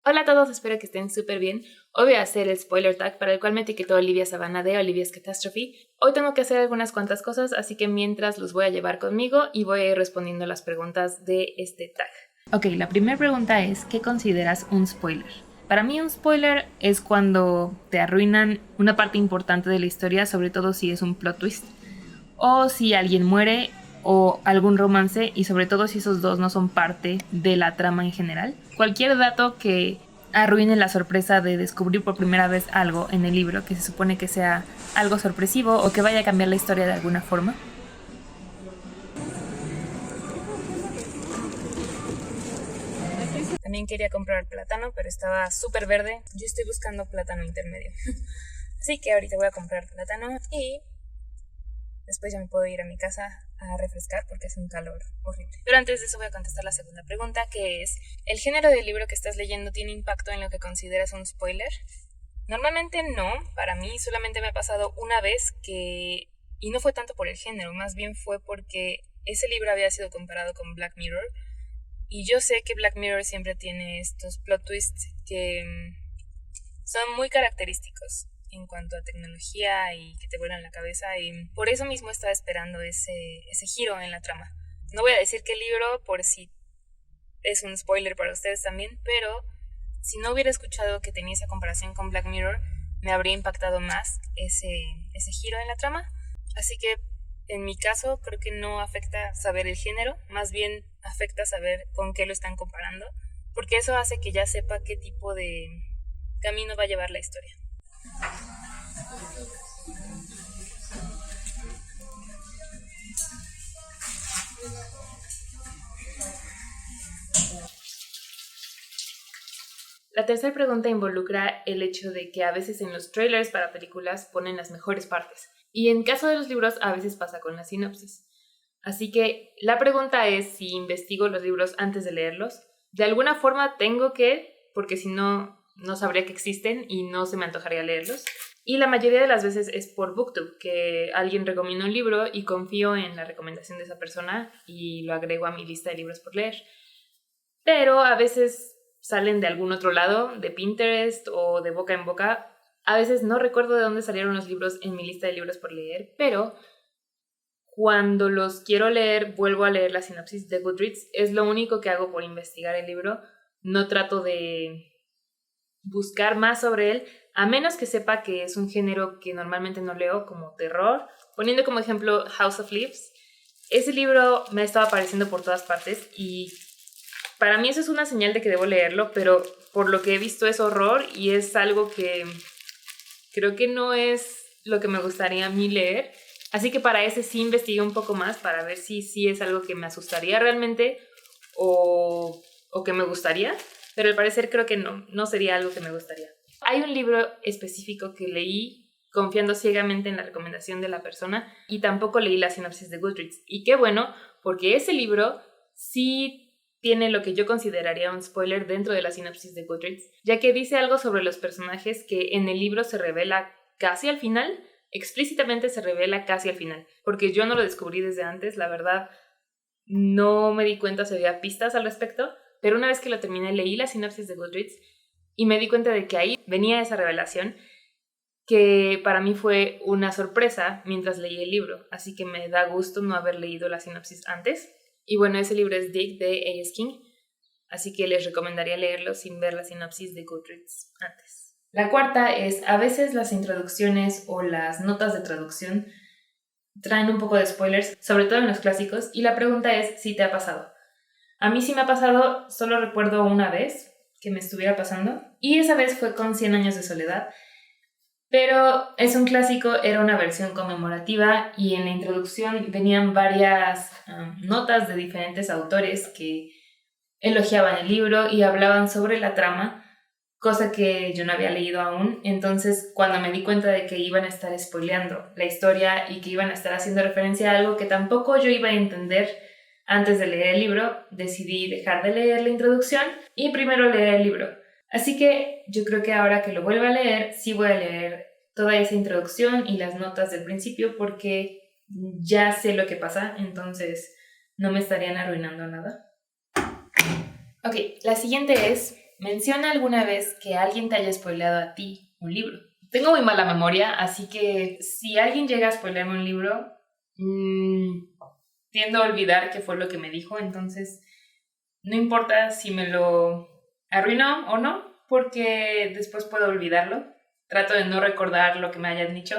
Hola a todos, espero que estén súper bien. Hoy voy a hacer el spoiler tag para el cual me etiquetó Olivia Savannah de Olivia's Catastrophe. Hoy tengo que hacer algunas cuantas cosas, así que mientras los voy a llevar conmigo y voy a ir respondiendo las preguntas de este tag. Ok, la primera pregunta es, ¿qué consideras un spoiler? Para mí un spoiler es cuando te arruinan una parte importante de la historia, sobre todo si es un plot twist, o si alguien muere, o algún romance, y sobre todo si esos dos no son parte de la trama en general. Cualquier dato que arruine la sorpresa de descubrir por primera vez algo en el libro, que se supone que sea algo sorpresivo o que vaya a cambiar la historia de alguna forma. También quería comprar plátano, pero estaba súper verde. Yo estoy buscando plátano intermedio. Así que ahorita voy a comprar plátano y después ya me puedo ir a mi casa a refrescar porque hace un calor horrible. Pero antes de eso voy a contestar la segunda pregunta, que es, ¿el género del libro que estás leyendo tiene impacto en lo que consideras un spoiler? Normalmente no, para mí solamente me ha pasado una vez que... Y no fue tanto por el género, más bien fue porque ese libro había sido comparado con Black Mirror. Y yo sé que Black Mirror siempre tiene estos plot twists que son muy característicos en cuanto a tecnología y que te vuelan la cabeza, y por eso mismo estaba esperando ese giro en la trama. No voy a decir que el libro, por si es un spoiler para ustedes también, pero si no hubiera escuchado que tenía esa comparación con Black Mirror, me habría impactado más ese giro en la trama. Así que en mi caso creo que no afecta saber el género, más bien afecta saber con qué lo están comparando, porque eso hace que ya sepa qué tipo de camino va a llevar la historia. La tercera pregunta involucra el hecho de que a veces en los trailers para películas ponen las mejores partes, y en caso de los libros a veces pasa con la sinopsis. Así que la pregunta es si investigo los libros antes de leerlos. De alguna forma tengo que, porque si no, no sabría que existen y no se me antojaría leerlos. Y la mayoría de las veces es por BookTube, que alguien recomienda un libro y confío en la recomendación de esa persona y lo agrego a mi lista de libros por leer. Pero a veces salen de algún otro lado, de Pinterest o de boca en boca. A veces no recuerdo de dónde salieron los libros en mi lista de libros por leer, pero cuando los quiero leer, vuelvo a leer la sinopsis de Goodreads. Es lo único que hago por investigar el libro. No trato de buscar más sobre él, a menos que sepa que es un género que normalmente no leo, como terror. Poniendo como ejemplo House of Leaves. Ese libro me ha estado apareciendo por todas partes y para mí eso es una señal de que debo leerlo, pero por lo que he visto es horror y es algo que creo que no es lo que me gustaría a mí leer. Así que para ese sí investigué un poco más para ver si es algo que me asustaría realmente o que me gustaría, pero al parecer creo que no sería algo que me gustaría. Hay un libro específico que leí confiando ciegamente en la recomendación de la persona y tampoco leí la sinopsis de Goodreads. Y qué bueno, porque ese libro sí tiene lo que yo consideraría un spoiler dentro de la sinopsis de Goodreads, ya que dice algo sobre los personajes que en el libro se revela casi al final, explícitamente se revela casi al final, porque yo no lo descubrí desde antes, la verdad no me di cuenta si había pistas al respecto, pero una vez que lo terminé leí la sinopsis de Goodreads y me di cuenta de que ahí venía esa revelación que para mí fue una sorpresa mientras leí el libro, así que me da gusto no haber leído la sinopsis antes. Y bueno, ese libro es Dig de A.S. King, así que les recomendaría leerlo sin ver la sinopsis de Goodreads antes. La cuarta es, a veces las introducciones o las notas de traducción traen un poco de spoilers, sobre todo en los clásicos, y la pregunta es si te ha pasado. A mí sí me ha pasado, solo recuerdo una vez que me estuviera pasando, y esa vez fue con 100 años de soledad, pero es un clásico, era una versión conmemorativa y en la introducción venían varias notas de diferentes autores que elogiaban el libro y hablaban sobre la trama, cosa que yo no había leído aún. Entonces, cuando me di cuenta de que iban a estar spoileando la historia y que iban a estar haciendo referencia a algo que tampoco yo iba a entender antes de leer el libro, decidí dejar de leer la introducción y primero leer el libro. Así que yo creo que ahora que lo vuelva a leer, sí voy a leer toda esa introducción y las notas del principio porque ya sé lo que pasa, entonces no me estarían arruinando nada. Ok, la siguiente es, menciona alguna vez que alguien te haya spoileado a ti un libro. Tengo muy mala memoria, así que si alguien llega a spoilearme un libro, tiendo a olvidar qué fue lo que me dijo, entonces no importa si me lo arruinó o no, porque después puedo olvidarlo. Trato de no recordar lo que me hayan dicho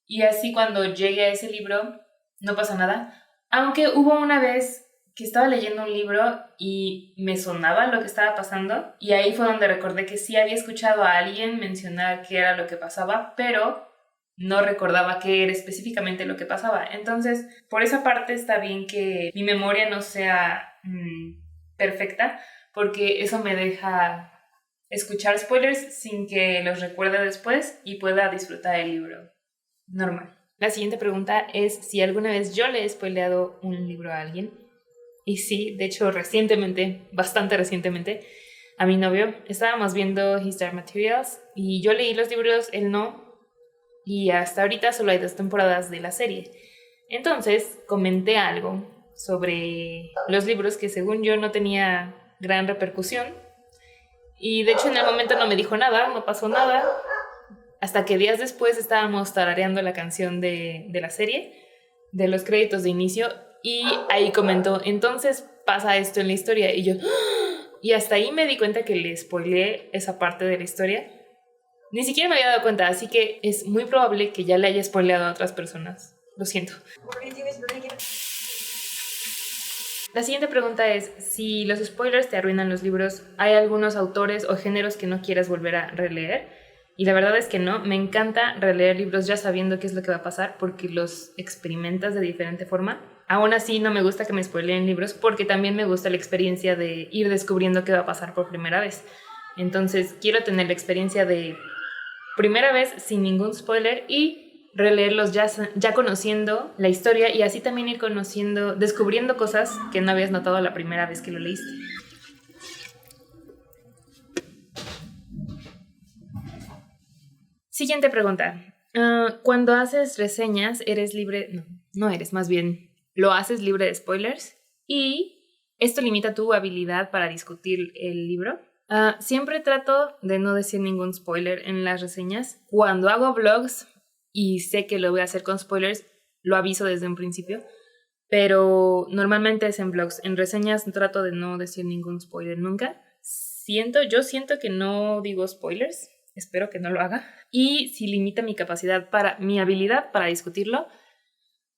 y así cuando llegue a ese libro no pasa nada. Aunque hubo una vez que estaba leyendo un libro y me sonaba lo que estaba pasando y ahí fue donde recordé que sí había escuchado a alguien mencionar qué era lo que pasaba, pero no recordaba qué era específicamente lo que pasaba. Entonces, por esa parte está bien que mi memoria no sea perfecta, porque eso me deja escuchar spoilers sin que los recuerde después y pueda disfrutar el libro normal. La siguiente pregunta es si alguna vez yo le he spoileado un libro a alguien. Y sí, de hecho recientemente, bastante recientemente, a mi novio estábamos viendo His Dark Materials y yo leí los libros, él no, y hasta ahorita solo hay 2 temporadas de la serie. Entonces comenté algo sobre los libros que según yo no tenía gran repercusión y de hecho en el momento no me dijo nada, no pasó nada, hasta que días después estábamos tarareando la canción de la serie, de los créditos de inicio, y ahí comentó, entonces pasa esto en la historia, y yo, ¡ah! Y hasta ahí me di cuenta que le spoileé esa parte de la historia. Ni siquiera me había dado cuenta, así que es muy probable que ya le haya spoileado a otras personas. Lo siento. La siguiente pregunta es, si los spoilers te arruinan los libros, ¿hay algunos autores o géneros que no quieras volver a releer? Y la verdad es que no, me encanta releer libros ya sabiendo qué es lo que va a pasar porque los experimentas de diferente forma. Aún así no me gusta que me spoileen libros porque también me gusta la experiencia de ir descubriendo qué va a pasar por primera vez. Entonces quiero tener la experiencia de primera vez sin ningún spoiler y releerlos ya conociendo la historia y así también ir conociendo, descubriendo cosas que no habías notado la primera vez que lo leíste. Siguiente pregunta. Cuando haces reseñas, ¿eres libre? No, no eres, más bien lo haces libre de spoilers. ¿Y esto limita tu habilidad para discutir el libro? Siempre trato de no decir ningún spoiler en las reseñas. Cuando hago vlogs y sé que lo voy a hacer con spoilers, lo aviso desde un principio. Pero normalmente es en vlogs. En reseñas trato de no decir ningún spoiler nunca. Yo siento que no digo spoilers. Espero que no lo haga. Y si limita mi habilidad para discutirlo,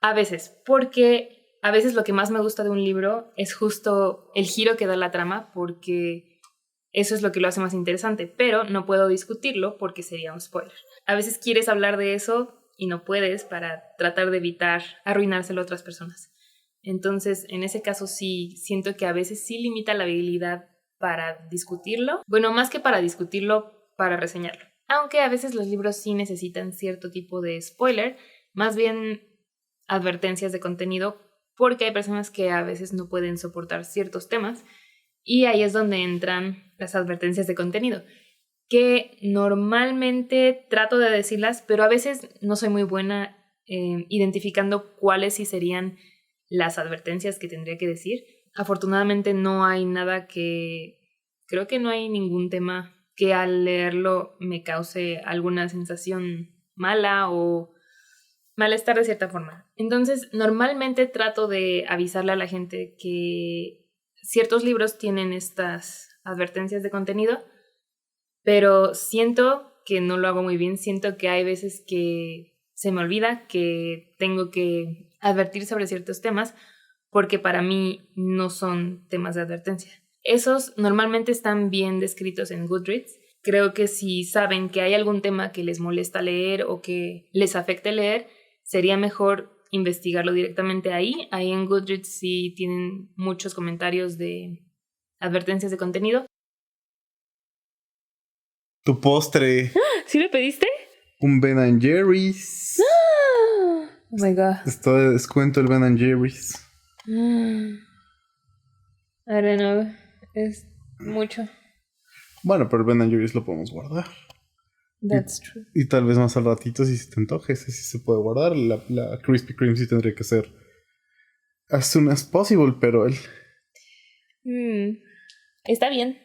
a veces, porque a veces lo que más me gusta de un libro es justo el giro que da la trama, porque eso es lo que lo hace más interesante, pero no puedo discutirlo porque sería un spoiler. A veces quieres hablar de eso y no puedes para tratar de evitar arruinárselo a otras personas. Entonces, en ese caso sí siento que a veces sí limita la habilidad para discutirlo. Bueno, más que para discutirlo, para reseñarlo. Aunque a veces los libros sí necesitan cierto tipo de spoiler, más bien advertencias de contenido, porque hay personas que a veces no pueden soportar ciertos temas y ahí es donde entran las advertencias de contenido, que normalmente trato de decirlas, pero a veces no soy muy buena identificando cuáles sí serían las advertencias que tendría que decir. Afortunadamente no hay nada creo que no hay ningún tema que al leerlo me cause alguna sensación mala o malestar de cierta forma. Entonces, normalmente trato de avisarle a la gente que ciertos libros tienen estas advertencias de contenido, pero siento que no lo hago muy bien. Siento que hay veces que se me olvida que tengo que advertir sobre ciertos temas porque para mí no son temas de advertencia. Esos normalmente están bien descritos en Goodreads. Creo que si saben que hay algún tema que les molesta leer o que les afecte leer, sería mejor investigarlo directamente ahí. Ahí en Goodreads sí tienen muchos comentarios de advertencias de contenido. Tu postre. ¿Sí lo pediste? Un Ben & Jerry's. Oh my God. Está de descuento el Ben & Jerry's. I don't know. Es mucho. Bueno, pero el Ben & Jerry's lo podemos guardar. That's true. Y tal vez más al ratito si se te antoje, ese sí se puede guardar. La Krispy Kreme sí tendría que ser as soon as possible, pero Está bien.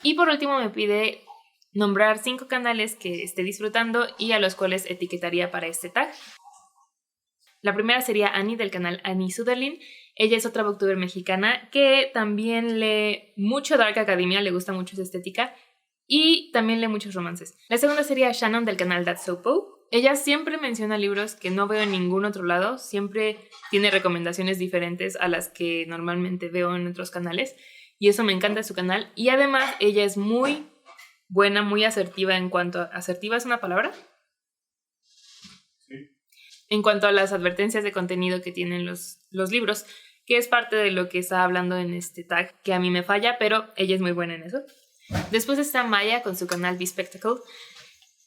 Y por último me pide nombrar 5 canales que esté disfrutando y a los cuales etiquetaría para este tag. La primera sería Annie, del canal Annie Sutherland. Ella es otra booktuber mexicana que también lee mucho Dark Academia, le gusta mucho esa estética, y también lee muchos romances. La segunda sería Shannon, del canal That's So Poe. Ella siempre menciona libros que no veo en ningún otro lado, siempre tiene recomendaciones diferentes a las que normalmente veo en otros canales, y eso me encanta de su canal. Y además ella es muy buena, muy asertiva en cuanto a... ¿Asertiva es una palabra? Sí. En cuanto a las advertencias de contenido que tienen los libros, que es parte de lo que está hablando en este tag, que a mí me falla, pero ella es muy buena en eso. Después está Maya con su canal Bespectacled.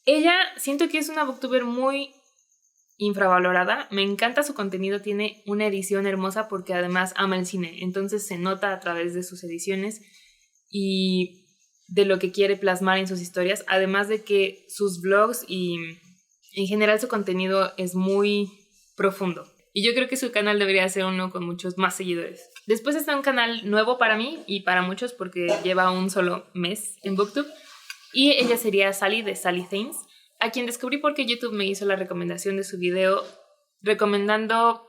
Ella siento que es una booktuber muy infravalorada. Me encanta su contenido, tiene una edición hermosa porque además ama el cine, entonces se nota a través de sus ediciones y de lo que quiere plasmar en sus historias, además de que sus vlogs y en general su contenido es muy profundo. Y yo creo que su canal debería ser uno con muchos más seguidores. Después está un canal nuevo para mí y para muchos porque lleva un solo mes en BookTube. Y ella sería Sally, de Sally Thames, a quien descubrí porque YouTube me hizo la recomendación de su video recomendando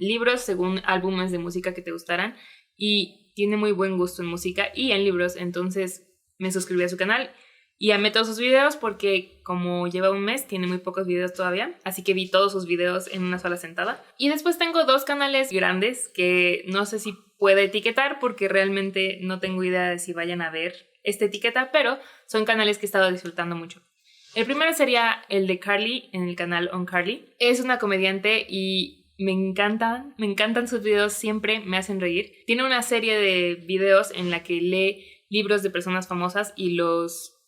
libros según álbumes de música que te gustaran. Y tiene muy buen gusto en música y en libros, entonces me suscribí a su canal. Y amé todos sus videos porque como lleva un mes, tiene muy pocos videos todavía. Así que vi todos sus videos en una sola sentada. Y después tengo 2 canales grandes que no sé si puede etiquetar porque realmente no tengo idea de si vayan a ver esta etiqueta, pero son canales que he estado disfrutando mucho. El primero sería el de Carly en el canal On Carly. Es una comediante y me encantan sus videos, siempre me hacen reír. Tiene una serie de videos en la que lee libros de personas famosas y los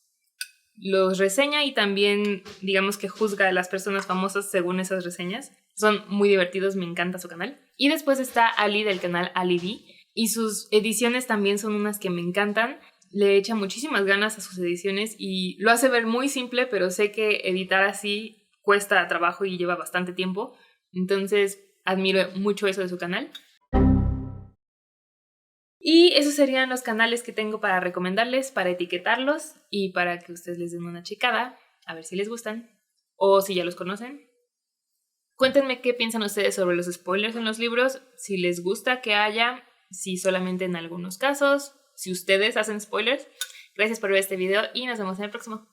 reseña y también digamos que juzga a las personas famosas según esas reseñas. Son muy divertidos, me encanta su canal. Y después está Ali del canal Ali B y sus ediciones también son unas que me encantan. Le echa muchísimas ganas a sus ediciones y lo hace ver muy simple, pero sé que editar así cuesta trabajo y lleva bastante tiempo. Entonces admiro mucho eso de su canal. Y esos serían los canales que tengo para recomendarles, para etiquetarlos y para que ustedes les den una checada, a ver si les gustan o si ya los conocen. Cuéntenme qué piensan ustedes sobre los spoilers en los libros, si les gusta que haya, si solamente en algunos casos, si ustedes hacen spoilers. Gracias por ver este video y nos vemos en el próximo.